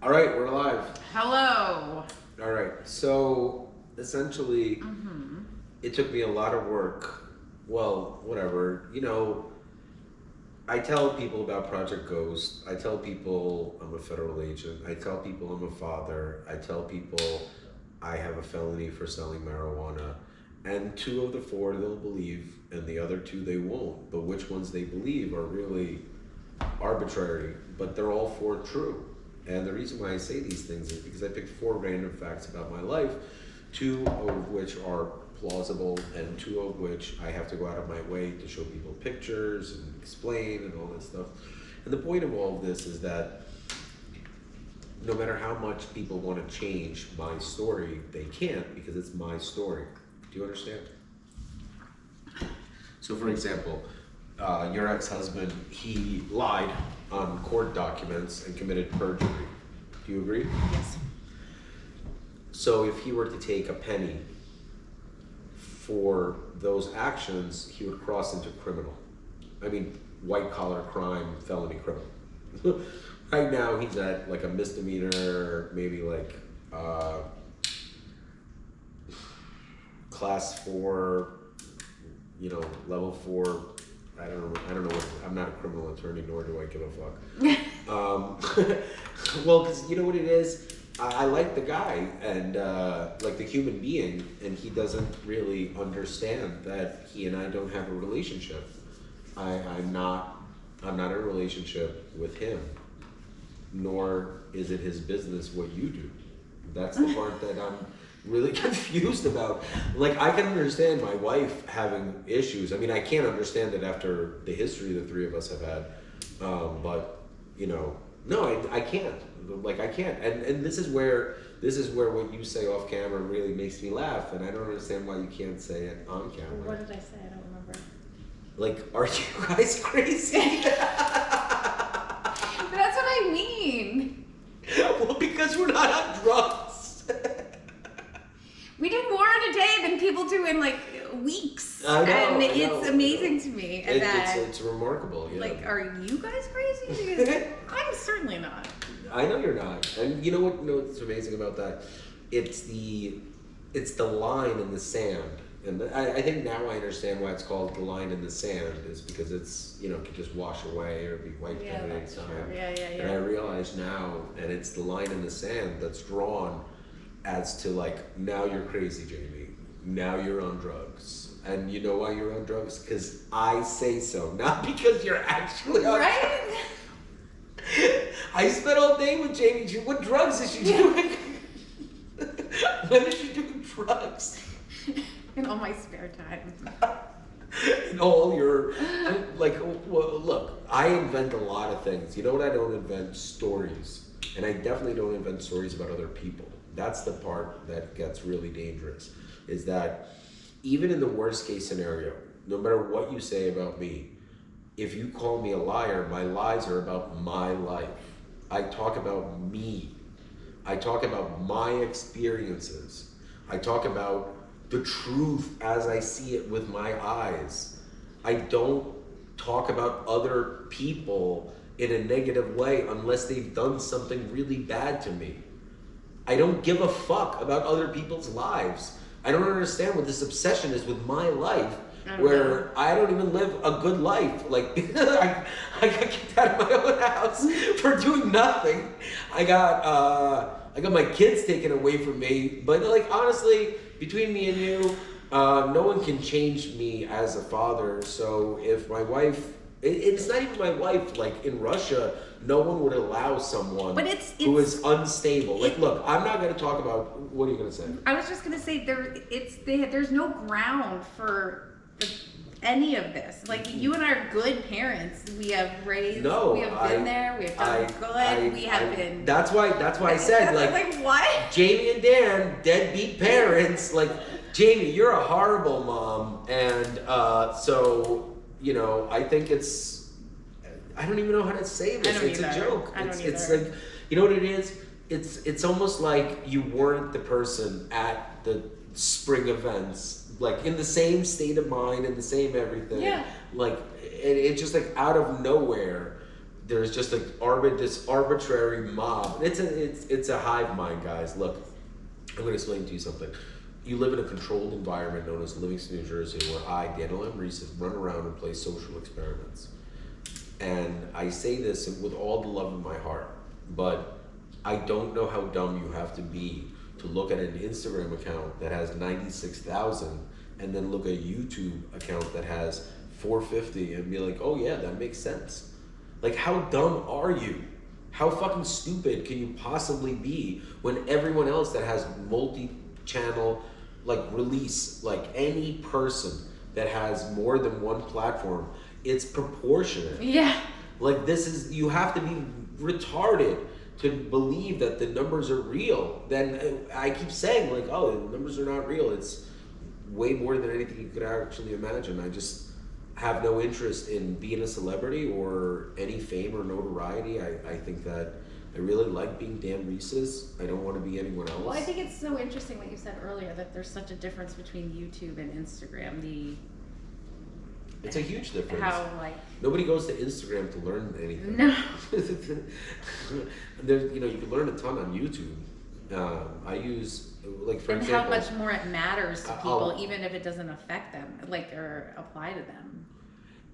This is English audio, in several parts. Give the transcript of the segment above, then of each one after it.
All right, we're live. Hello. All right, so essentially, it took me a lot of work. Well, whatever. I tell people about Project Ghost. I tell people I'm a federal agent. I tell people I'm a father. I tell people I have a felony for selling marijuana. And two of the four they'll believe, and the other two they won't. But which ones they believe are really arbitrary, but they're all four true. And the reason why I say these things is because I picked four random facts about my life, two of which are plausible, and two of which I have to go out of my way to show people pictures and explain and all that stuff. And the point of all of this is that no matter how much people want to change my story, they can't because it's my story. Do you understand? So, for example, your ex-husband, he lied on court documents and committed perjury. Do you agree? Yes. So if he were to take a penny for those actions, he would cross into criminal. I mean, white collar crime, felony criminal. Right now, he's at like a misdemeanor, maybe like class 4, level 4. I don't know what, I'm not a criminal attorney, nor do I give a fuck. Well, because you know what it is? I like the guy and like the human being, and he doesn't really understand that he and I don't have a relationship. I'm not in a relationship with him, nor is it his business what you do. That's the part that I'm really confused about. Like, I can understand my wife having issues. I mean, I can't understand it after the history the three of us have had. But no, I can't. Like, I can't. And this is where what you say off camera really makes me laugh, and I don't understand why you can't say it on camera. What did I say? I don't remember. Like, are you guys crazy? That's what I mean. Well, because we're not on drugs. We do more in a day than people do in like weeks. I know, and I know, it's amazing to me. And it's remarkable. Yeah. like, are you guys crazy? Because I'm certainly not. I know you're not. And you know what's amazing about that? It's the line in the sand. And I think now I understand why it's called the line in the sand, is because it's, could just wash away or be wiped out at any time. Yeah. And I realize now, and it's the line in the sand that's drawn as to like, now you're crazy, Jamie. Now you're on drugs. And you know why you're on drugs? Because I say so, not because you're actually on drugs. I spent all day with Jamie. What drugs is she doing? When is she doing drugs? In all my spare time. In all your, well, look, I invent a lot of things. You know what I don't invent? Stories. And I definitely don't invent stories about other people. That's the part that gets really dangerous, is that even in the worst case scenario, no matter what you say about me, if you call me a liar, my lies are about my life. I talk about me. I talk about my experiences. I talk about the truth as I see it with my eyes. I don't talk about other people in a negative way unless they've done something really bad to me. I don't give a fuck about other people's lives. I don't understand what this obsession is with my life, where I don't even live a good life. Like, I got kicked out of my own house for doing nothing. I got my kids taken away from me. But like, honestly, between me and you, no one can change me as a father. So if my wife, it's not even my wife, like in Russia, no one would allow someone who is unstable. Like, look, I'm not going to talk about, what are you going to say? I was just going to say, there's no ground for any of this. Like, you and I are good parents. We have raised, we have been there, we have done good, we have been... That's why I said, like, what? Jamie and Dan, deadbeat parents, like, Jamie, you're a horrible mom, and so, I think it's, I don't even know how to say this. It's a joke. It's like, you know what it is? It's almost like you weren't the person at the spring events, like in the same state of mind and the same everything. Yeah. Like, it's just like out of nowhere, there's just like this arbitrary mob. It's a hive mind, guys. Look, I'm going to explain to you something. You live in a controlled environment known as Livingston, New Jersey, where I, Daniel M. Reese, run around and play social experiments. And I say this with all the love in my heart, but I don't know how dumb you have to be to look at an Instagram account that has 96,000 and then look at a YouTube account that has 450 and be like, oh yeah, that makes sense. Like, how dumb are you? How fucking stupid can you possibly be when everyone else that has multi-channel, like, release, like any person that has more than one platform, it's proportionate. Yeah. Like, you have to be retarded to believe that the numbers are real. Then I keep saying, like, oh, the numbers are not real. It's way more than anything you could actually imagine. I just have no interest in being a celebrity or any fame or notoriety. I think that I really like being Dan Reese's. I don't want to be anyone else. Well, I think it's so interesting what you said earlier, that there's such a difference between YouTube and Instagram. It's a huge difference. How, like, nobody goes to Instagram to learn anything. No. There's, you can learn a ton on YouTube. I use, like, for example, how much more it matters to people, even if it doesn't affect them, like, or apply to them.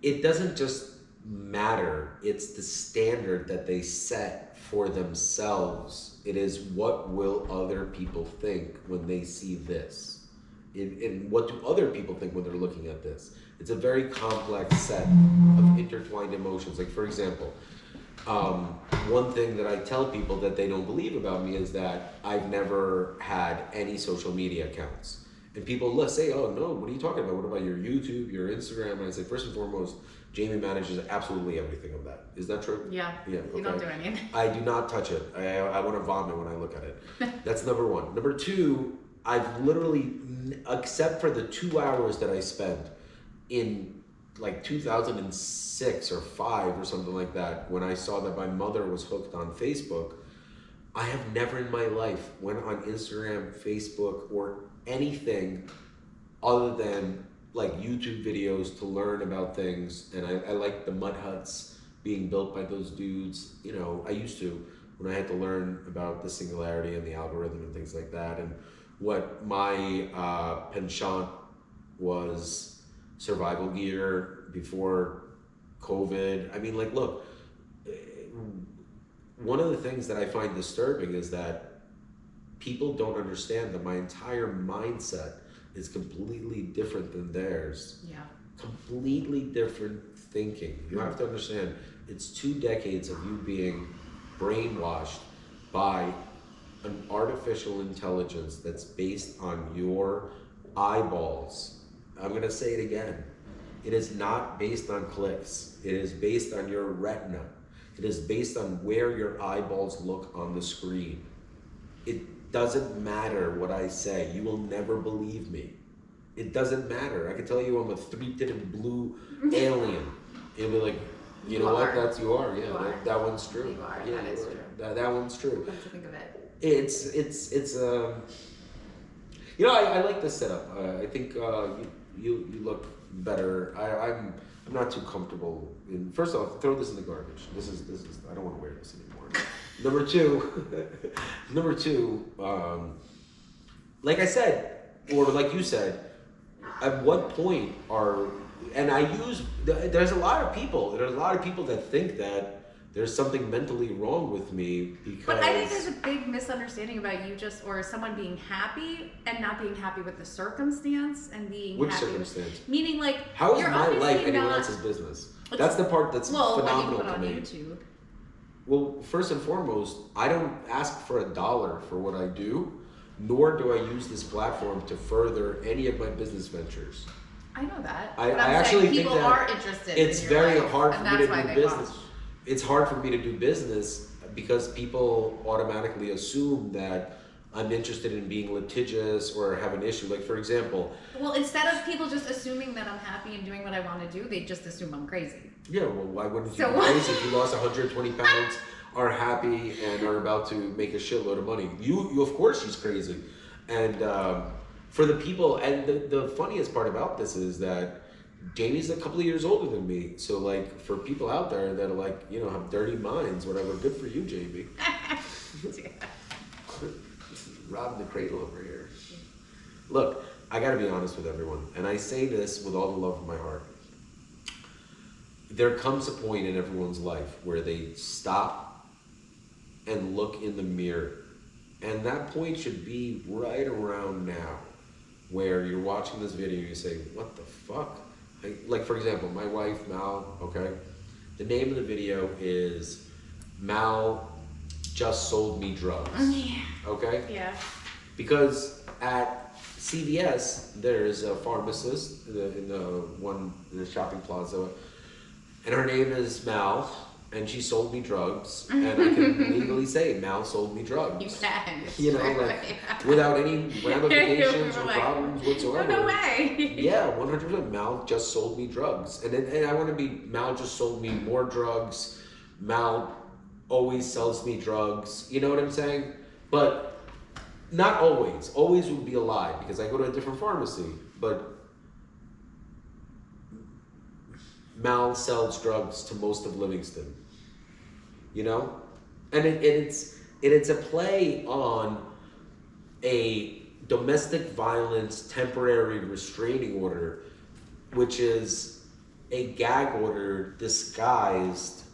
It doesn't just matter. It's the standard that they set for themselves. It is, what will other people think when they see this? And what do other people think when they're looking at this? It's a very complex set of intertwined emotions. Like, for example, one thing that I tell people that they don't believe about me is that I've never had any social media accounts. And people say, oh no, what are you talking about? What about your YouTube, your Instagram? And I say, first and foremost, Jamie manages absolutely everything of that. Is that true? Yeah. Yeah. Okay. You don't do anything. I do not touch it. I want to vomit when I look at it. That's number one. Number two, I've literally, except for the 2 hours that I spent in like 2006 or 5 or something like that, when I saw that my mother was hooked on Facebook, I have never in my life went on Instagram, Facebook, or anything other than like YouTube videos to learn about things. And I like the mud huts being built by those dudes. I used to, when I had to learn about the Singularity and the algorithm and things like that. And what my penchant was survival gear before COVID. I mean, like, look, one of the things that I find disturbing is that people don't understand that my entire mindset is completely different than theirs. Yeah. Completely different thinking. You have to understand, it's 2 decades of you being brainwashed by an artificial intelligence that's based on your eyeballs. I'm going to say it again. It is not based on clicks. It is based on your retina. It is based on where your eyeballs look on the screen. It doesn't matter what I say. You will never believe me. It doesn't matter. I can tell you I'm a 3-titted blue alien. You'll be like, you know what? That's you are. Yeah, that one's true. You are. Yeah, that is true. That one's true. Come to think of it. It's I like this setup. I think you look better. I'm not too comfortable in. First off, throw this in the garbage. This is. I don't want to wear this anymore. Number two. Like I said, or like you said, at what point there's a lot of people that think that there's something mentally wrong with me because. But I think there's a big misunderstanding about you or someone being happy and not being happy with the circumstance and being Which happy circumstance? Meaning, like, how is you're my life anyone not, else's business? That's the part that's phenomenal what you put to on me. YouTube. Well, first and foremost, I don't ask for $1 for what I do, nor do I use this platform to further any of my business ventures. I know that. I actually think people that are interested. It's in your very life, hard for me to do business. Watch. It's hard for me to do business because people automatically assume that I'm interested in being litigious or have an issue. Like, for example. Well, instead of people just assuming that I'm happy and doing what I want to do, they just assume I'm crazy. Yeah, well, why wouldn't you be crazy if you lost 120 pounds, are happy, and are about to make a shitload of money? You of course, she's crazy. And for the people, and the funniest part about this is that Jamie's a couple of years older than me, so like for people out there that are like, you know, have dirty minds, whatever, good for you, Jamie. Robbing the cradle over here. Look, I gotta be honest with everyone, and I say this with all the love of my heart. There comes a point in everyone's life where they stop and look in the mirror, and that point should be right around now, where you're watching this video and you say, what the fuck? Like, for example, my wife, Mal, okay? The name of the video is Mal Just Sold Me Drugs, okay? Yeah. Because at CVS, there's a pharmacist in the shopping plaza, and her name is Mal, and she sold me drugs, and I can legally say Mal sold me drugs. You can. You know, like, without any ramifications or problems whatsoever. No way. Yeah, 100%. Mal just sold me drugs, and I want to be Mal just sold me more drugs. Mal always sells me drugs. You know what I'm saying? But not always. Always would be a lie because I go to a different pharmacy, but Mal sells drugs to most of Livingston, you know? And it's a play on a domestic violence temporary restraining order, which is a gag order disguised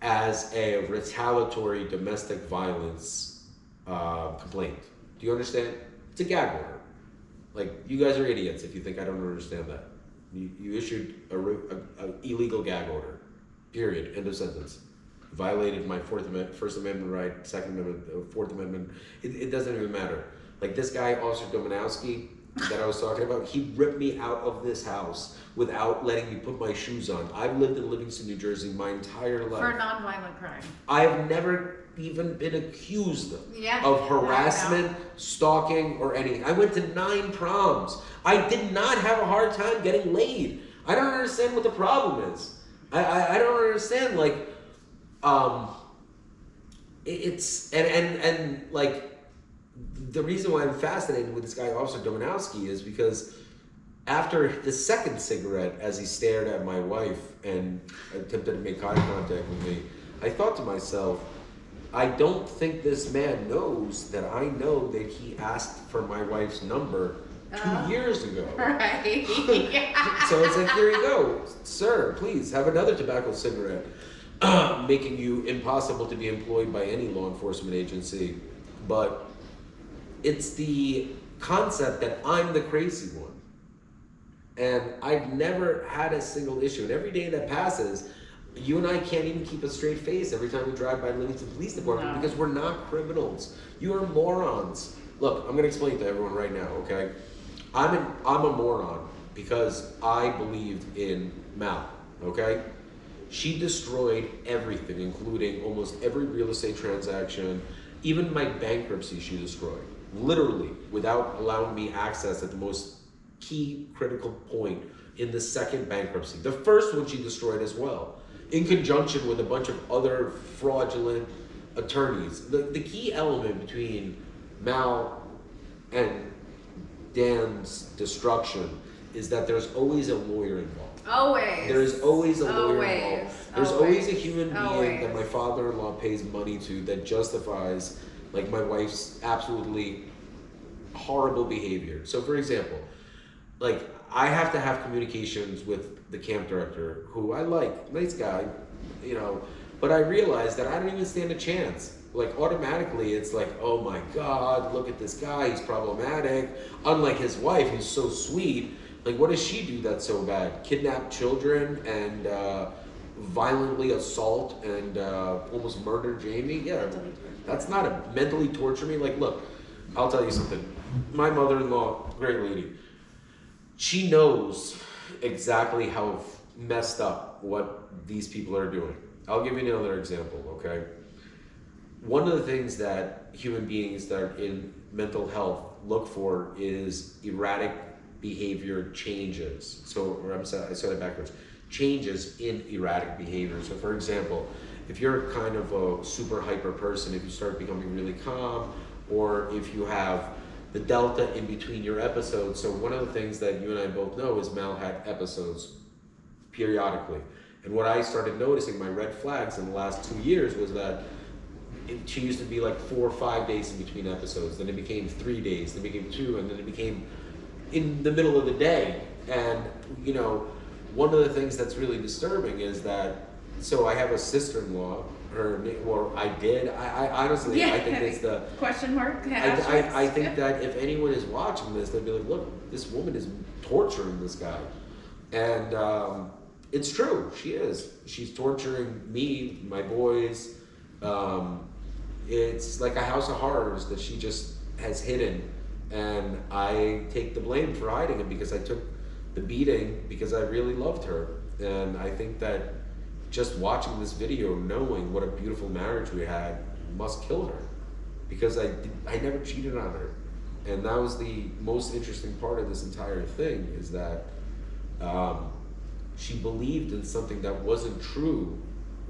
as a retaliatory domestic violence complaint. Do you understand? It's a gag order. Like, you guys are idiots if you think I don't understand that. You issued a illegal gag order. Period. End of sentence. Violated my First Amendment right, Second Amendment, Fourth Amendment. It doesn't even matter. Like this guy, Officer Dominowski, that I was talking about, he ripped me out of this house without letting me put my shoes on. I've lived in Livingston, New Jersey my entire life. For a non-violent crime. I've never even been accused of harassment, stalking, or anything. I went to 9 proms. I did not have a hard time getting laid. I don't understand what the problem is. I don't understand, like, it's, and like, the reason why I'm fascinated with this guy, Officer Dominowski, is because after the second cigarette, as he stared at my wife and attempted to make eye contact with me, I thought to myself, I don't think this man knows that I know that he asked for my wife's number 2 years ago. Right. So it's like, here you go, sir, please have another tobacco cigarette, making you impossible to be employed by any law enforcement agency. But it's the concept that I'm the crazy one. And I've never had a single issue. And every day that passes, you and I can't even keep a straight face every time we drive by Livingston Police Department because we're not criminals. You are morons. Look, I'm going to explain to everyone right now, okay? I'm a moron because I believed in Mal, okay? She destroyed everything, including almost every real estate transaction, even my bankruptcy she destroyed. Literally, without allowing me access at the most key critical point in the second bankruptcy. The first one she destroyed as well, in conjunction with a bunch of other fraudulent attorneys. The key element between Mal and Dan's destruction is that there's always a lawyer involved. Always. There's always a lawyer involved. There's always a human being that my father-in-law pays money to that justifies, like, my wife's absolutely horrible behavior. So, for example, like, I have to have communications with the camp director, who I like, nice guy, you know, but I realize that I don't even stand a chance. Like, automatically, it's like, oh my God, look at this guy, he's problematic. Unlike his wife, who's so sweet. Like, what does she do that's so bad? Kidnap children and violently assault and almost murder Jamie? Yeah, that's not a mentally torture me. Like, look, I'll tell you something. My mother-in-law, great lady, she knows exactly how messed up what these people are doing. I'll give you another example, okay? One of the things that human beings that are in mental health look for is erratic behavior changes. I said it backwards. Changes in erratic behavior. So, for example, if you're kind of a super hyper person, if you start becoming really calm, or if you have the delta in between your episodes. So one of the things that you and I both know is Mal had episodes periodically. And what I started noticing, my red flags in the last 2 years, was that she used to be like 4 or 5 days in between episodes. Then it became 3 days, then it became 2, and then it became in the middle of the day. And, you know, one of the things that's really disturbing is that, so I have a sister-in-law, I did. I honestly, I think it's the question mark. I think that if anyone is watching this, they'll be like, look, this woman is torturing this guy. And it's true, she is. She's torturing me, my boys. It's like a house of horrors that she just has hidden. And I take the blame for hiding it, because I took the beating because I really loved her. And I think that just watching this video, knowing what a beautiful marriage we had, must kill her, because I never cheated on her. And that was the most interesting part of this entire thing, is that she believed in something that wasn't true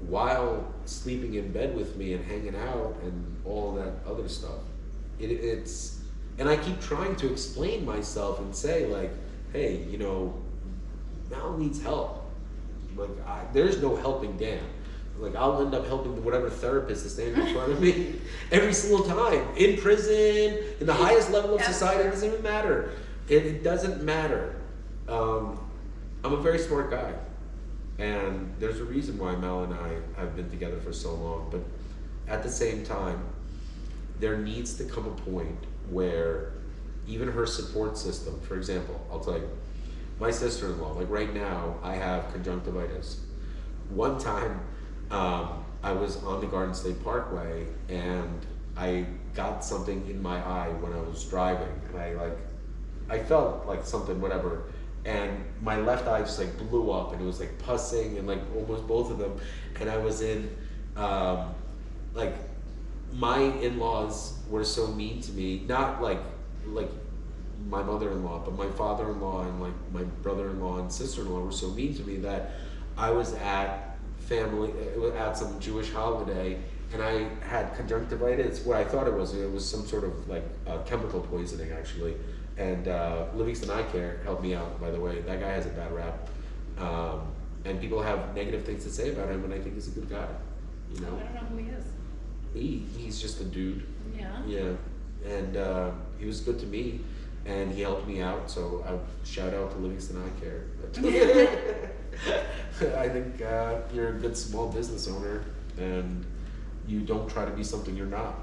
while sleeping in bed with me and hanging out and all that other stuff. And I keep trying to explain myself and say, like, hey, you know, Mal needs help. Like, there's no helping Dan. Like, I'll end up helping whatever therapist is standing in front of me every single time. In prison, in the highest level of society, it doesn't even matter. It doesn't matter. I'm a very smart guy. And there's a reason why Mal and I have been together for so long. But at the same time, there needs to come a point where even her support system, for example, I'll tell you, my sister-in-law, like right now, I have conjunctivitis. One time, I was on the Garden State Parkway and I got something in my eye when I was driving, and I felt like something, whatever, and my left eye just like blew up, and it was like pussing and like almost both of them, and I was in, like, my in-laws were so mean to me, not like my mother-in-law, but my father-in-law and like my brother-in-law and sister-in-law were so mean to me that I was at some Jewish holiday, and I had conjunctivitis. What I thought it was some sort of like chemical poisoning, actually. And Livingston Eye Care helped me out, by the way. That guy has a bad rap, and people have negative things to say about him, and I think he's a good guy. You know? I don't know who he is. He's just a dude. Yeah. Yeah, and he was good to me. And he helped me out, so I shout out to Livingston Eye Care. I think you're a good small business owner, and you don't try to be something you're not.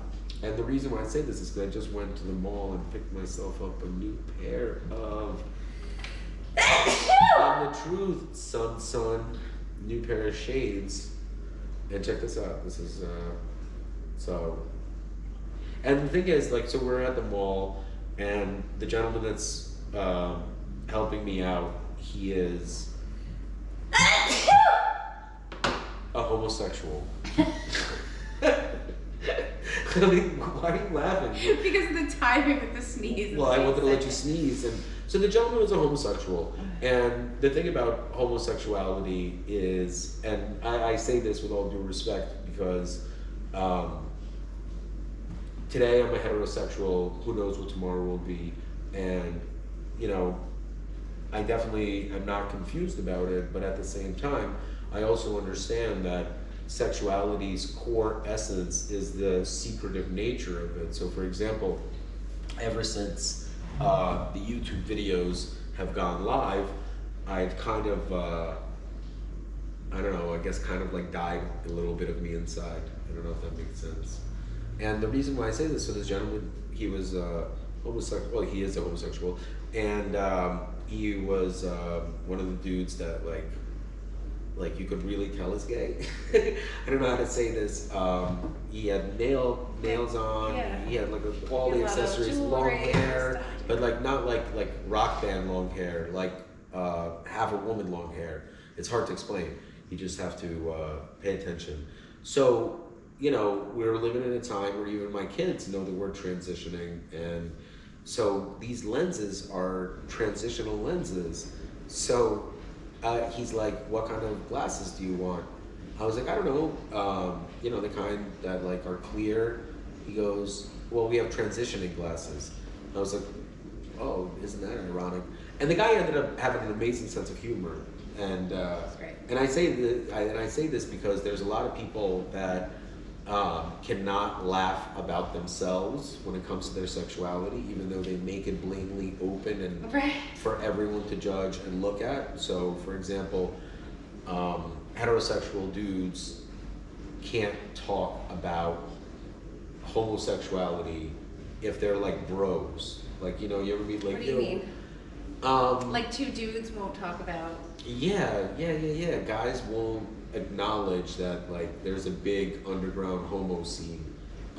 And the reason why I say this is because I just went to the mall and picked myself up a new pair of On the Truth, son, new pair of shades. And check this out. This is so. And the thing is, like, so we're at the mall. And the gentleman that's helping me out, he is a homosexual. I mean, why are you laughing? Because of the timing with the sneeze. Well, I wanted to let you sneeze. And so the gentleman was a homosexual. And the thing about homosexuality is, and I say this with all due respect, because today I'm a heterosexual, who knows what tomorrow will be, and, you know, I definitely am not confused about it, but at the same time, I also understand that sexuality's core essence is the secretive nature of it. So for example, ever since the YouTube videos have gone live, I've kind of, I don't know, I guess kind of like died a little bit of me inside. I don't know if that makes sense. And the reason why I say this, so this gentleman, he was homosexual, well, he is a homosexual, and he was one of the dudes that like you could really tell is gay. I don't know how to say this. He had nails on, yeah. He had like all the accessories, long hair, but like not like rock band long hair, like half a woman long hair. It's hard to explain. You just have to pay attention. So, you know, we're living in a time where even my kids know that we're transitioning, and so these lenses are transitional lenses. So he's like, what kind of glasses do you want? I was like, I don't know, you know, the kind that like are clear. He goes, well, we have transitioning glasses. I was like, oh, isn't that ironic? And the guy ended up having an amazing sense of humor. And and I say this because there's a lot of people that cannot laugh about themselves when it comes to their sexuality, even though they make it blatantly open and for everyone to judge and look at. So, for example, heterosexual dudes can't talk about homosexuality if they're like bros. Like, you know, you ever meet like... What do you mean? Like two dudes won't talk about... Yeah. Guys won't acknowledge that like there's a big underground homo scene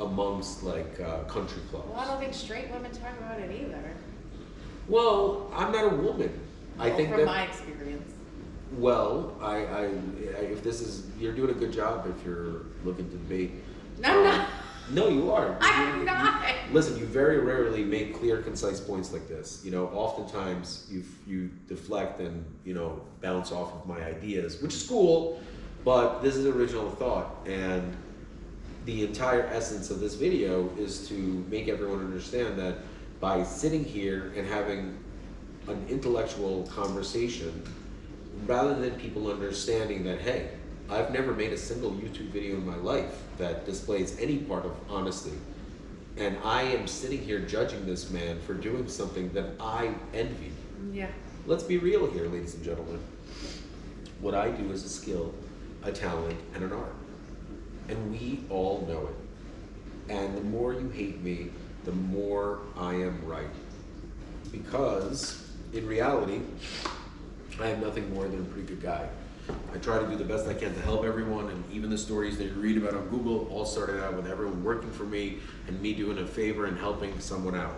amongst like country clubs. Well, I don't think straight women talk about it either. Well, I'm not a woman. Well, I think from my experience. Well, I if this is, you're doing a good job if you're looking to debate. No, I'm not. No, you are. I'm not. Listen, you very rarely make clear, concise points like this. You know, oftentimes you deflect and, you know, bounce off of my ideas, which is cool, but this is original thought. And the entire essence of this video is to make everyone understand that by sitting here and having an intellectual conversation, rather than people understanding that, hey, I've never made a single YouTube video in my life that displays any part of honesty. And I am sitting here judging this man for doing something that I envy. Yeah. Let's be real here, ladies and gentlemen. What I do is a skill, a talent, and an art. And we all know it. And the more you hate me, the more I am right. Because, in reality, I am nothing more than a pretty good guy. I try to do the best I can to help everyone, and even the stories that you read about on Google all started out with everyone working for me and me doing a favor and helping someone out.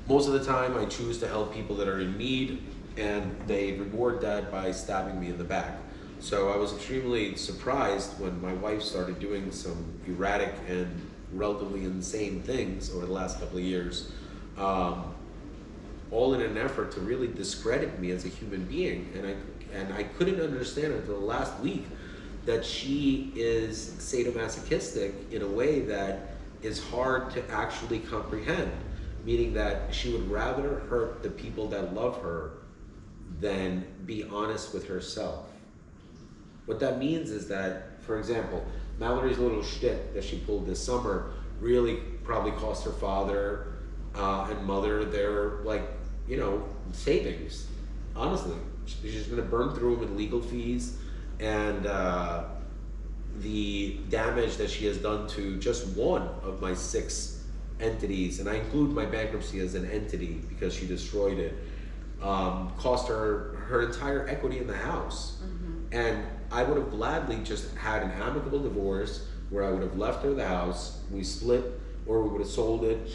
Most of the time, I choose to help people that are in need, and they reward that by stabbing me in the back. So I was extremely surprised when my wife started doing some erratic and relatively insane things over the last couple of years, all in an effort to really discredit me as a human being. And I couldn't understand until the last week that she is sadomasochistic in a way that is hard to actually comprehend, meaning that she would rather hurt the people that love her than be honest with herself. What that means is that, for example, Mallory's little shtick that she pulled this summer really probably cost her father and mother their, like, you know, savings, honestly. She's going to burn through them in legal fees, and the damage that she has done to just one of my 6 entities, and I include my bankruptcy as an entity because she destroyed it, cost her entire equity in the house. And I would have gladly just had an amicable divorce where I would have left her the house, we split, or we would have sold it.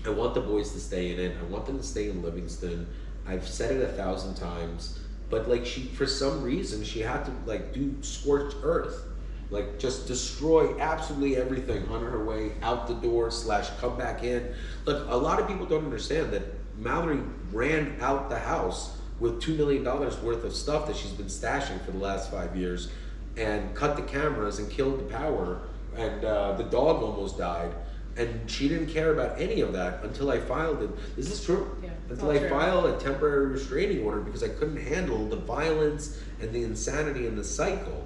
I want the boys to stay in it. I want them to stay in Livingston. I've said it 1,000 times, but like she, for some reason, she had to like do scorched earth, like just destroy absolutely everything on her way out the door / come back in. Look, a lot of people don't understand that Mallory ran out the house with $2 million worth of stuff that she's been stashing for the last 5 years, and cut the cameras and killed the power, and the dog almost died. And she didn't care about any of that until I filed it. This is true. Yeah, until I filed a temporary restraining order because I couldn't handle the violence and the insanity and the cycle.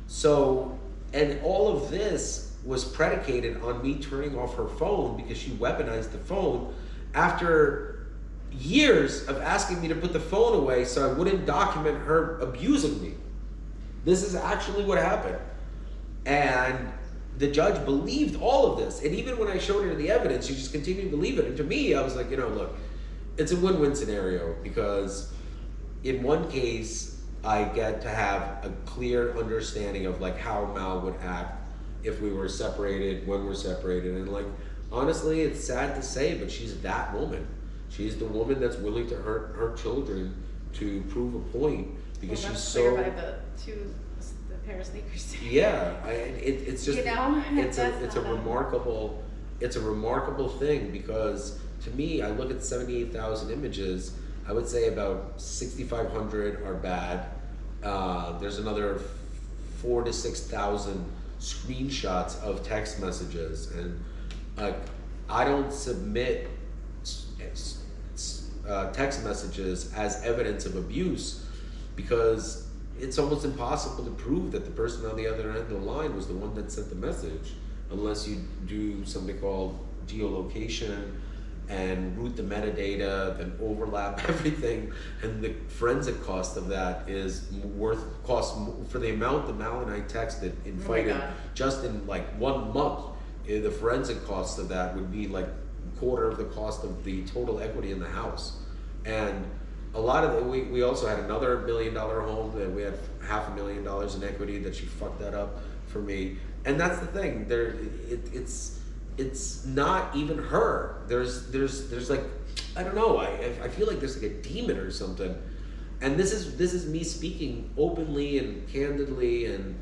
So, and all of this was predicated on me turning off her phone because she weaponized the phone after years of asking me to put the phone away so I wouldn't document her abusing me. This is actually what happened. And the judge believed all of this. And even when I showed her the evidence, she just continued to believe it. And to me, I was like, you know, look, it's a win-win scenario, because in one case, I get to have a clear understanding of like how Mal would act if we were separated, when we're separated. And like, honestly, it's sad to say, but she's that woman. She's the woman that's willing to hurt her children to prove a point, because she's so... By the pair of sneakers. Yeah, it's just, you know, it's a remarkable thing, because to me, I look at 78,000 images, I would say about 6,500 are bad. There's another 4,000 to 6,000 screenshots of text messages, and I don't submit text messages as evidence of abuse, because it's almost impossible to prove that the person on the other end of the line was the one that sent the message, unless you do something called geolocation and root the metadata, then overlap everything, and the forensic cost of that is cost for the amount the Mal and I texted in fighting just in like 1 month. The forensic cost of that would be like quarter of the cost of the total equity in the house. And a lot of we also had another $1 million home that we had $500,000 in equity that she fucked that up for me. And that's the thing. It's not even her. There's like, I don't know. I feel like there's like a demon or something. And this is me speaking openly and candidly. And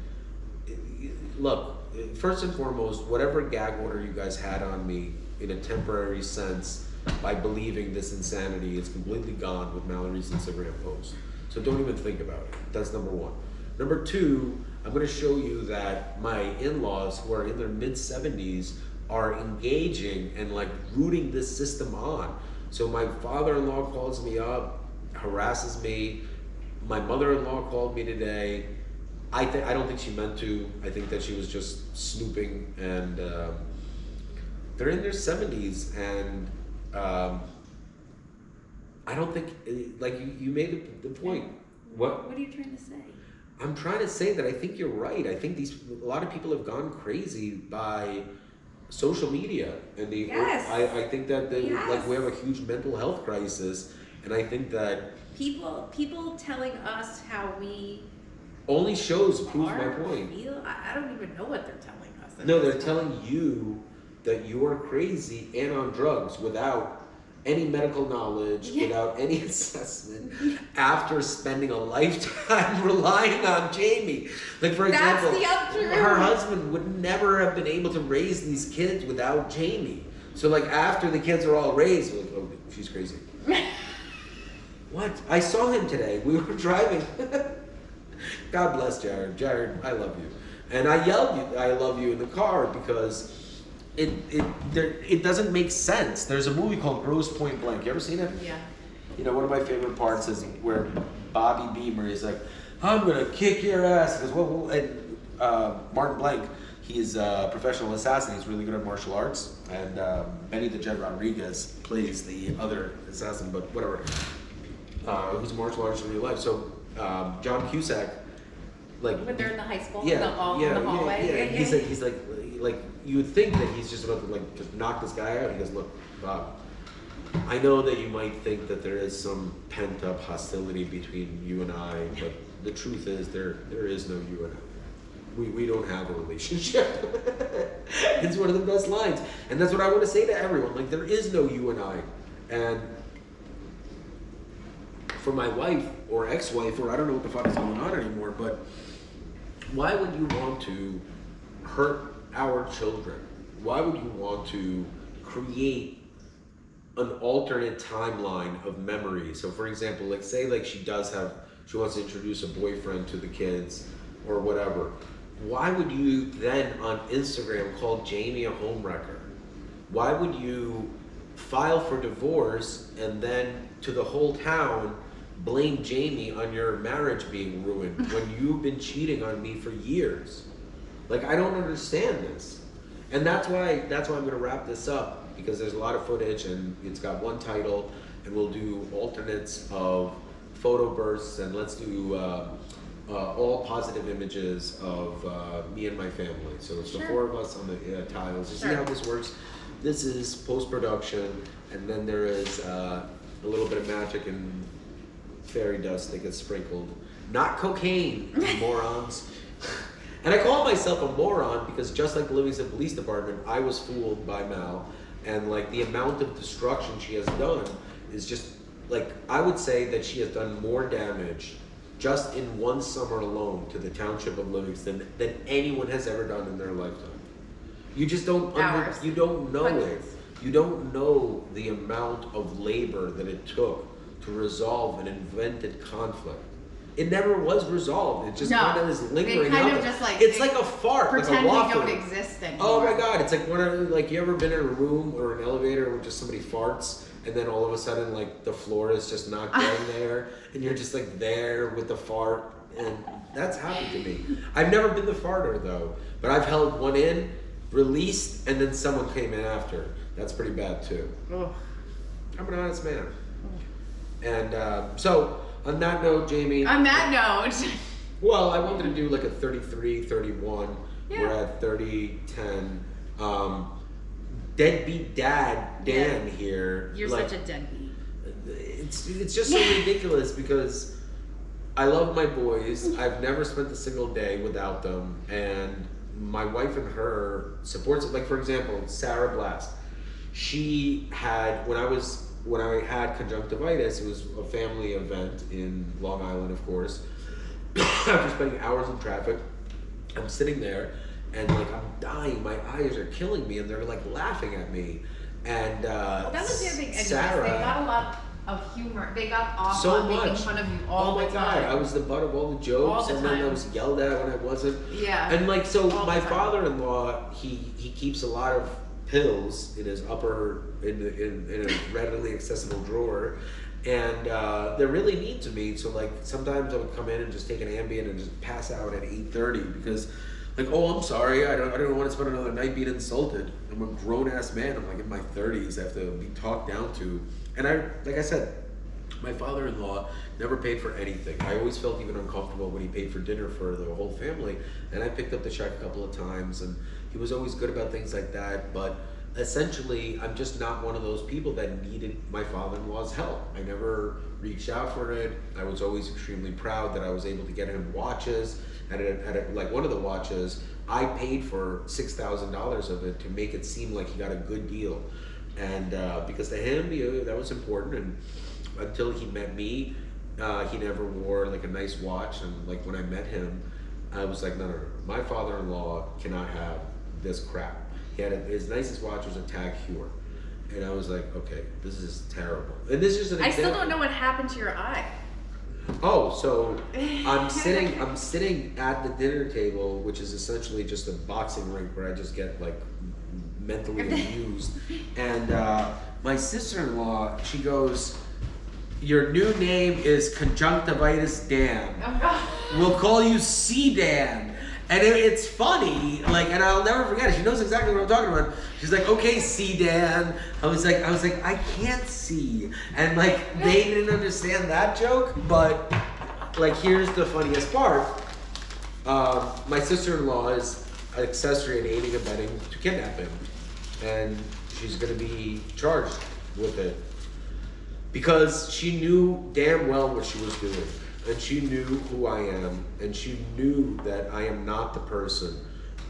look, first and foremost, whatever gag order you guys had on me in a temporary sense by believing this insanity is completely gone with Mallory's Instagram post. So don't even think about it. That's number one. Number two, I'm going to show you that my in-laws, who are in their mid-70s, are engaging and like rooting this system on. So my father-in-law calls me up, harasses me. My mother-in-law called me today. I don't think she meant to. I think that she was just snooping, and they're in their 70s, and I don't think, like you made the point. What are you trying to say? I'm trying to say that I think you're right. I think a lot of people have gone crazy by social media, and I think that like we have a huge mental health crisis, and I think that people telling us how we only shows proves my point. I don't even know what they're telling us. No, they're telling you that you're crazy and on drugs without any medical knowledge, without any assessment, after spending a lifetime relying on Jamie. Like, for example, her husband would never have been able to raise these kids without Jamie. So like after the kids are all raised, we're like, oh, she's crazy. What? I saw him today. We were driving. God bless Jared. Jared, I love you. And I yelled, I love you in the car, because it doesn't make sense. There's a movie called Grosse Point Blank. You ever seen it? Yeah. You know, one of my favorite parts is where Bobby Beamer is like, I'm gonna kick your ass. He goes, whoa. And Martin Blank, he's a professional assassin. He's really good at martial arts. And Benny the Jet Rodriguez plays the other assassin, but whatever. Who's a martial artist in real life. So John Cusack, like when they're in the high school, in the hallway. He's like you would think that he's just about to like just knock this guy out. He goes, look, Bob, I know that you might think that there is some pent up hostility between you and I, but the truth is there is no you and I. We don't have a relationship. It's one of the best lines, and that's what I want to say to everyone. Like, there is no you and I. And for my wife or ex-wife, or I don't know what the fuck is going on anymore, but why would you want to hurt our children? Why would you want to create an alternate timeline of memory? So for example, like say like she wants to introduce a boyfriend to the kids or whatever. Why would you then on Instagram call Jamie a homewrecker? Why would you file for divorce and then to the whole town blame Jamie on your marriage being ruined when you've been cheating on me for years? Like, I don't understand this. And that's why I'm going to wrap this up, because there's a lot of footage and it's got one title, and we'll do alternates of photo bursts, and let's do all positive images of me and my family. So it's the four of us on the tiles. You see how this works? This is post-production, and then there is a little bit of magic and fairy dust that gets sprinkled. Not cocaine, you morons. And I call myself a moron because just like the Livingston Police Department, I was fooled by Mal, and like the amount of destruction she has done is just like, I would say that she has done more damage just in one summer alone to the township of Livingston than anyone has ever done in their lifetime. You just don't you don't know it. You don't know the amount of labor that it took to resolve an invented conflict. It never was resolved. It just kind of is lingering out there. It's like a fart, like a waffle. Pretend we don't exist anymore. Oh my God! It's like you ever been in a room or an elevator where just somebody farts and then all of a sudden, like, the floor is just not getting there, and you're just, like, there with the fart, and that's happened to me. I've never been the farter, though, but I've held one in, released, and then someone came in after. That's pretty bad, too. Oh. I'm an honest man. And so, on that note, Jamie. On that note. Well, I wanted to do like a 33, 31. Yeah. We're at 30, 10. Deadbeat dad, Dan here. You're like, such a deadbeat. It's just so ridiculous because I love my boys. I've never spent a single day without them. And my wife and her supports it. Like, for example, Sarah Blast. She had, when I had conjunctivitis, it was a family event in Long Island, of course. After spending hours in traffic, I'm sitting there and like I'm dying. My eyes are killing me, and they're like laughing at me. And that was the other thing. Sarah, they got a lot of humor. They got off so on much. making fun of you all the time. Oh my god, I was the butt of all the jokes, all the and time. then I was yelled at when I wasn't. Yeah. And like so, all my father-in-law, he keeps a lot of pills in his in a readily accessible drawer. And they're really mean to me. So like sometimes I would come in and just take an Ambien and just pass out at 8:30 because like, oh, I'm sorry, I don't want to spend another night being insulted. I'm a grown ass man. I'm like in my 30s. I have to be talked down to. And like I said, my father-in-law never paid for anything. I always felt even uncomfortable when he paid for dinner for the whole family. And I picked up the check a couple of times, and he was always good about things like that. But essentially, I'm just not one of those people that needed my father-in-law's help. I never reached out for it. I was always extremely proud that I was able to get him watches. Like one of the watches, I paid for $6,000 of it to make it seem like he got a good deal. And because to him, that was important. And until he met me, he never wore like a nice watch. And like when I met him, I was like, no. My father-in-law cannot have this crap. He had his nicest watch was a Tag Heuer, and I was like, okay, this is terrible. And this is an example. I still don't know what happened to your eye. Oh, so I'm sitting at the dinner table, which is essentially just a boxing rink where I just get like mentally abused. And my sister-in-law, she goes, "Your new name is Conjunctivitis Dan. We'll call you C Dan." And it's funny, like, and I'll never forget it. She knows exactly what I'm talking about. She's like, "Okay, see, Dan." I was like, I can't see, and like they didn't understand that joke. But like, here's the funniest part: my sister-in-law is an accessory in aiding and abetting to kidnapping, and she's gonna be charged with it because she knew damn well what she was doing. And she knew who I am, and she knew that I am not the person.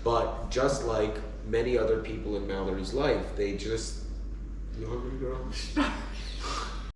But just like many other people in Mallory's life, they just... You hungry, girl?